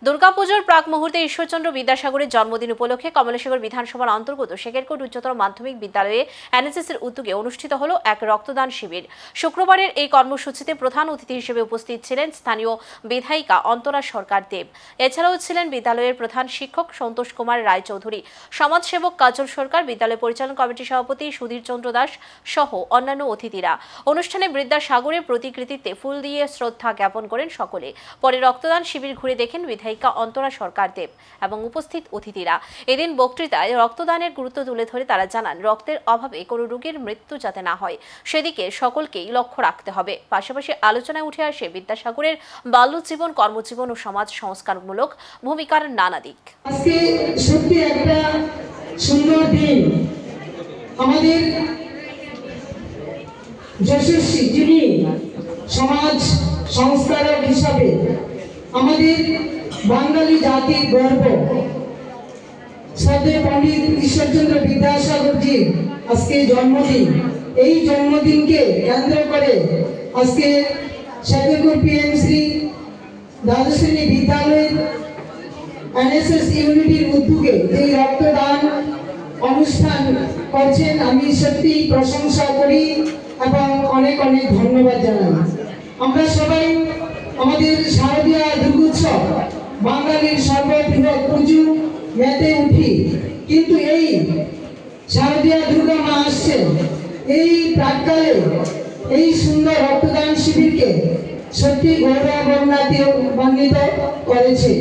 দুর্গাপুজোর প্রাক মুহূর্তে ঈশ্বরচন্দ্র বিদ্যাসাগরের জন্মদিন উপলক্ষে কমলেশ্বর বিধানসভার অন্তর্গত শেখেরকোট উচ্চতর মাধ্যমিক বিদ্যালয়ে এনএসএস-এর উদ্যোগে অনুষ্ঠিত হল এক রক্তদান শিবির। শুক্রবারের এই কর্মসূচিতে প্রধান অতিথি হিসেবে উপস্থিত ছিলেন স্থানীয় বিধায়িকা অন্তরা সরকার দেব। এছাড়াও ছিলেন বিদ্যালয়ের প্রধান শিক্ষক সন্তোষ কুমার রায়চৌধুরী, সমাজসেবক কাজল সরকার, বিদ্যালয় পরিচালন কমিটির সভাপতি সুধীর চন্দ্র দাস সহ অন্যান্য অতিথিরা। অনুষ্ঠানে বিদ্যাসাগরের প্রতিকৃতিতে ফুল দিয়ে শ্রদ্ধা জ্ঞাপন করেন সকলে। পরে রক্তদান শিবির ঘুরে দেখেন বিধায়িকা অন্তরা সরকার দেব এবং উপস্থিত অতিথিরা। এদিন বক্তৃতায় রক্তদানের গুরুত্ব তুলে ধরে তারা জানান, রক্তের অভাবে কোনো রোগীর মৃত্যু যাতে না হয় সেদিকে সকলকেই লক্ষ্য রাখতে হবে। পাশাপাশি আলোচনায় উঠে আসে বিদ্যাসাগরের বাল্যজীবন, কর্মজীবন ও সমাজ সংস্কারমূলক ভূমিকার নানা দিক। আজকে সত্যি একটা সুন্দর দিন। আমাদের যশস্বী যিনি সমাজ সংস্কারক হিসাবে আমাদের বাঙালি জাতির গর্ব শ্রদ্ধেয় পণ্ডিত ঈশ্বরচন্দ্র বিদ্যাসাগরজি আজকে জন্মদিন। এই জন্মদিনকে কেন্দ্র করে আজকে শেখেরকোট পিএমসি দ্বাদশ শ্রেণী বিদ্যালয়ের এনএসএস ইউনিটির উদ্যোগে এই রক্তদান অনুষ্ঠান করছেন। আমি সত্যি প্রশংসা করি এবং অনেক অনেক ধন্যবাদ জানাই। আমরা সবাই আমাদের শারদীয়া দুর্গোৎসব বাঙালির সর্ববৃহৎ পুজো মেতে উঠি, কিন্তু এই শারদীয়া দুর্গা মা আসছেন এই প্রাককালে এই সুন্দর রক্তদান শিবিরকে সত্যি গৌরবান্বিত করেছে।